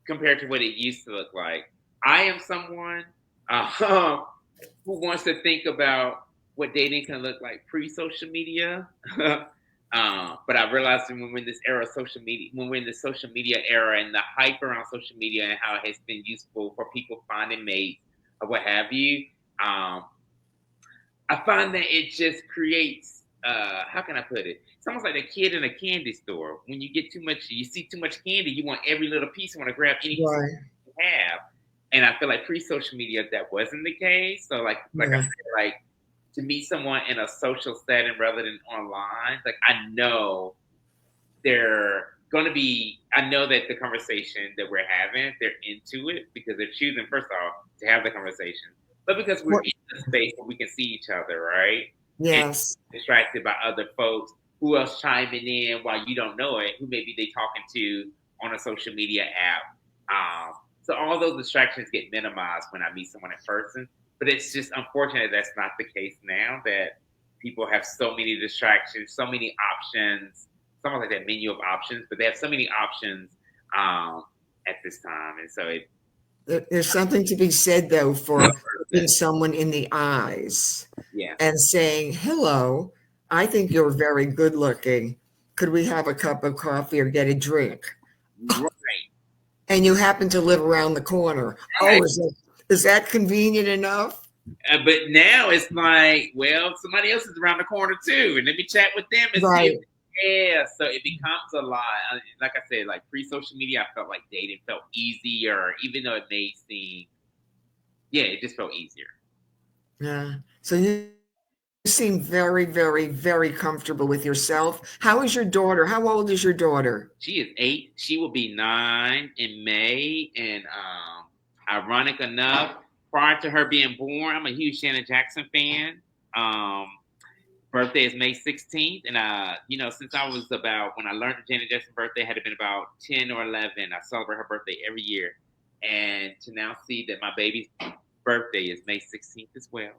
Compared to what it used to look like. I am someone who wants to think about what dating can look like pre-social media. But I realized when we're in this era of social media, when we're in the social media era and the hype around social media and how it has been useful for people finding mates or what have you, I find that it just creates, how can I put it? It's almost like a kid in a candy store. When you see too much candy, you want every little piece, you want to grab any piece you have. And I feel like pre-social media, that wasn't the case. So like I said, like, to meet someone in a social setting rather than online, like I know that the conversation that we're having, they're into it because they're choosing, first off, to have the conversation, but because we're in a space where we can see each other, right? Yes. And distracted by other folks who else chiming in while you don't know it, who maybe they talking to on a social media app. So all those distractions get minimized when I meet someone in person. But it's just unfortunate that's not the case now, that people have so many distractions, so many options. It's almost like that menu of options, but they have so many options at this time. And so There's something to be said, though, for looking someone in the eyes yeah. and saying, hello, I think you're very good looking. Could we have a cup of coffee or get a drink? Right. And you happen to live around the corner. Right. Oh, is that convenient enough? But now it's like, well, somebody else is around the corner too, and let me chat with them and Right. see. Yeah, so it becomes a lot. Like I said, like pre-social media, I felt like dating felt easier, even though it may seem, it just felt easier. Yeah. So you seem very, very, very comfortable with yourself. How is your daughter? How old is your daughter? She is 8. She will be 9 in May, and ironic enough, prior to her being born, I'm a huge Shannon Jackson fan. Birthday is May 16th, and since I was when I learned the Janet Jackson birthday had been about 10 or 11, I celebrate her birthday every year, and to now see that my baby's birthday is May 16th as well.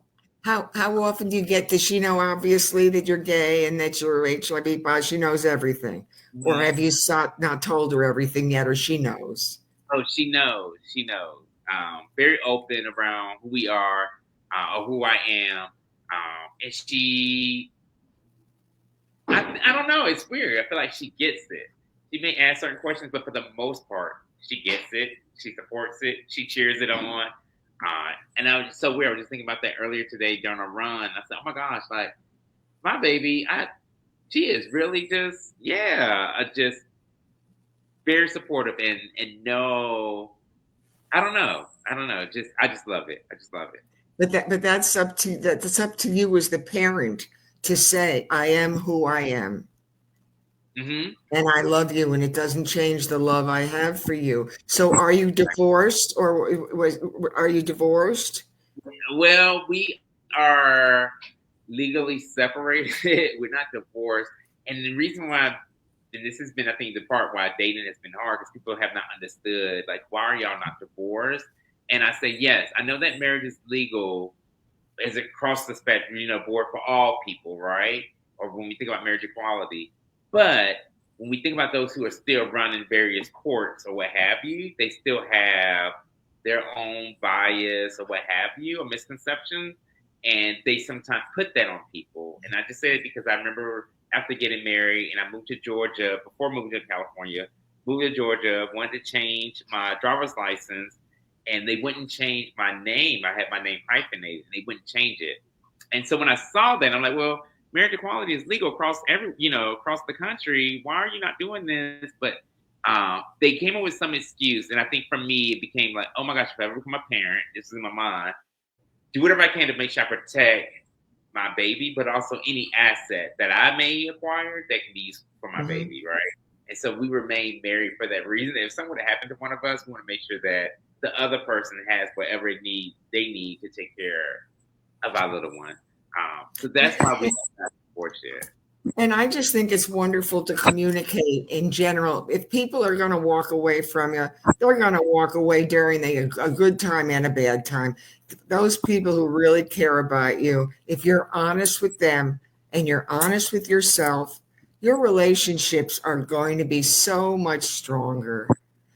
How often do you get? Does she know obviously that you're gay and that you're HIV positive? She knows everything, or have you not told her everything yet, or she knows? Oh, she knows. She knows. Very open around who we are, or who I am. And she, I don't know. It's weird. I feel like she gets it. She may ask certain questions, but for the most part, she gets it. She supports it. She cheers it on. And I was just so weird. I was just thinking about that earlier today during a run. I said, oh my gosh, like my baby, she is really just very supportive and no, I don't know. I just love it. I just love it. But that's up to you as the parent to say, I am who I am. Mm-hmm. And I love you, and it doesn't change the love I have for you. So are you divorced, or are you divorced? Well, we are legally separated. We're not divorced. And the reason why, and this has been, I think, the part why dating has been hard, because people have not understood, like, why are y'all not divorced? And I say, yes, I know that marriage is legal as it across the spectrum, board for all people, right? Or when we think about marriage equality. But when we think about those who are still running various courts or what have you, they still have their own bias or what have you, or misconceptions. And they sometimes put that on people. And I just say it because I remember after getting married and I moved to Georgia, before moving to California, moved to Georgia, wanted to change my driver's license, and they wouldn't change my name. I had my name hyphenated, and they wouldn't change it. And so when I saw that, I'm like, well, marriage equality is legal across across the country. Why are you not doing this? But they came up with some excuse, and I think for me, it became like, oh my gosh, if I ever become a parent, this is in my mind, do whatever I can to make sure I protect my baby, but also any asset that I may acquire that can be used for my baby, right? And so we remain married for that reason. If something would have happened to one of us, we want to make sure that the other person has whatever they need to take care of our little one. So that's why we don't support it. And I just think it's wonderful to communicate in general. If people are going to walk away from you, they're going to walk away during a good time and a bad time. Those people who really care about you, if you're honest with them and you're honest with yourself, your relationships are going to be so much stronger.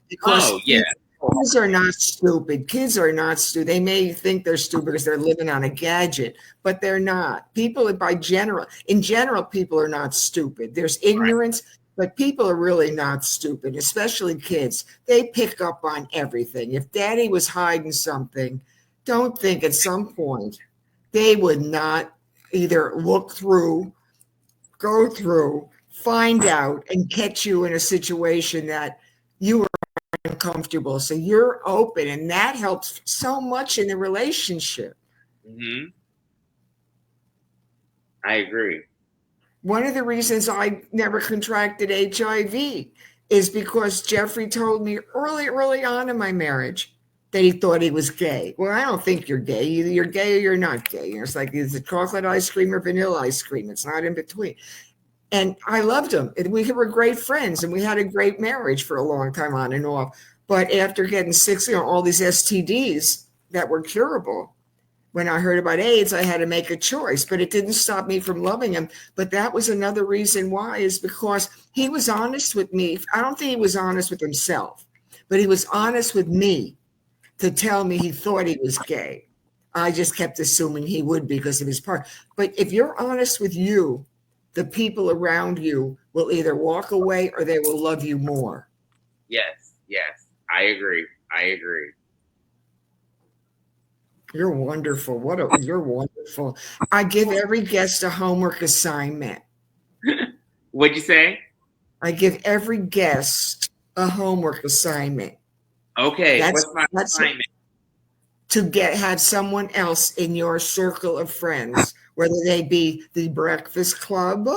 Because kids are not stupid. Kids are not stupid. They may think they're stupid because they're living on a gadget, but they're not. People in general, people are not stupid. There's ignorance, but people are really not stupid, especially kids. They pick up on everything. If daddy was hiding something, don't think at some point they would not either look through, go through, find out, and catch you in a situation that you were uncomfortable. So you're open, and that helps so much in the relationship. Mm-hmm. I agree. One of the reasons I never contracted HIV is because Jeffrey told me early on in my marriage that he thought he was gay. Well, I don't think you're gay. Either you're gay or you're not gay. It's like, is it chocolate ice cream or vanilla ice cream? It's not in between. And I loved him. And we were great friends, and we had a great marriage for a long time on and off. But after getting six, all these STDs that were curable, when I heard about AIDS, I had to make a choice, but it didn't stop me from loving him. But that was another reason why, is because he was honest with me. I don't think he was honest with himself, but he was honest with me to tell me he thought he was gay. I just kept assuming he would because of his part. But if you're honest with you, the people around you will either walk away or they will love you more. Yes, yes, I agree. You're wonderful. You're wonderful. I give every guest a homework assignment. What'd you say? I give every guest a homework assignment. Okay, what's my assignment? To have someone else in your circle of friends, whether they be the Breakfast Club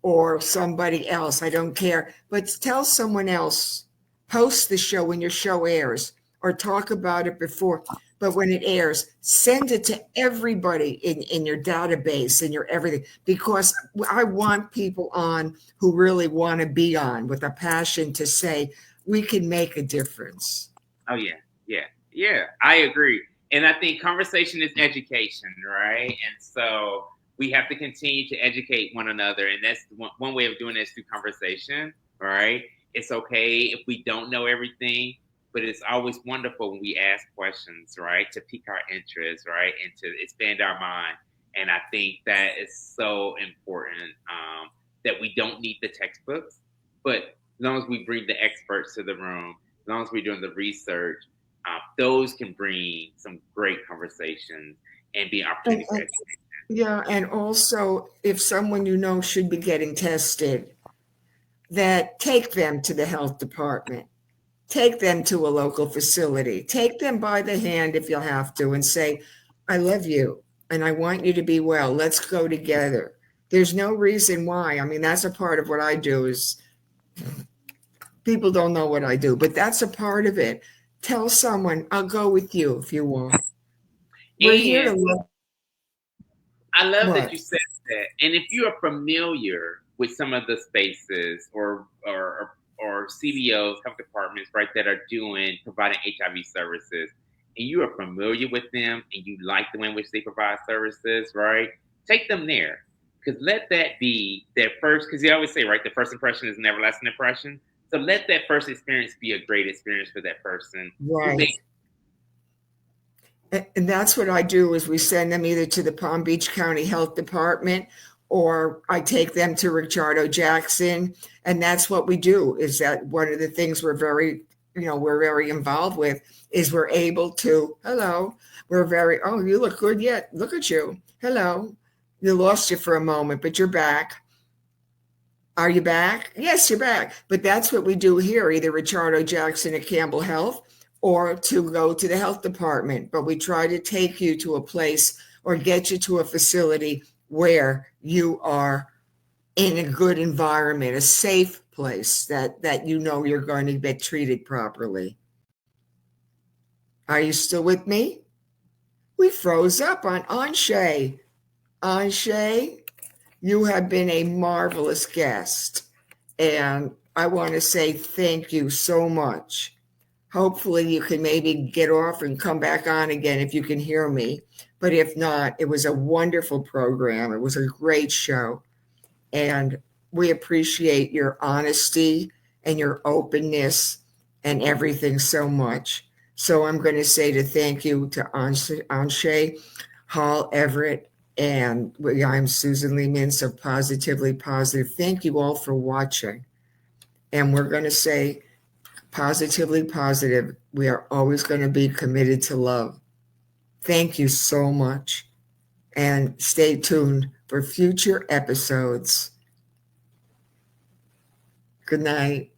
or somebody else, I don't care. But tell someone else, post the show when your show airs, or talk about it before. But when it airs, send it to everybody in your database, in your everything, because I want people on who really want to be on with a passion to say, we can make a difference. Oh, yeah, I agree. And I think conversation is education, right? And so we have to continue to educate one another. And that's one way of doing this through conversation, right? It's okay if we don't know everything, but it's always wonderful when we ask questions, right? To pique our interest, right? And to expand our mind. And I think that is so important, that we don't need the textbooks, but as long as we bring the experts to the room, as long as we're doing the research, those can bring some great conversations and be an opportunity for education. Yeah, and also if someone you know should be getting tested, that take them to the health department. Take them to a local facility. Take them by the hand if you'll have to and say, I love you and I want you to be well. Let's go together. There's no reason why. I mean, that's a part of what I do. Is people don't know what I do, but that's a part of it. Tell someone, I'll go with you if you want. We're here to love. I love that you said that. And if you are familiar with some of the spaces or CBOs, health departments, right, that are providing HIV services, and you are familiar with them and you like the way in which they provide services, right, take them there. Because let that be their first, because you always say, right, the first impression is an everlasting impression. So let that first experience be a great experience for that person. Right. And that's what I do, is we send them either to the Palm Beach County Health Department, or I take them to Richardo Jackson. And that's what we do. Is that one of the things we're very involved with, is we're able to, oh, you look good yet. Look at you. Hello. You lost you for a moment, but you're back. Are you back? Yes, you're back. But that's what we do here, either Richardo Jackson at Campbell Health or to go to the health department. But we try to take you to a place or get you to a facility where you are in a good environment, a safe place that you know you're going to get treated properly. Are you still with me? We froze up on Aunsha. Aunsha, you have been a marvelous guest, and I want to say thank you so much. Hopefully you can maybe get off and come back on again if you can hear me. But if not, it was a wonderful program. It was a great show. And we appreciate your honesty and your openness and everything so much. So I'm going to say thank you to Aunsha, Hall-Everett, and I'm Susan Lee Mintz of Positively Positive. Thank you all for watching. And we're going to say, Positively Positive, we are always going to be committed to love. Thank you so much. And stay tuned for future episodes. Good night.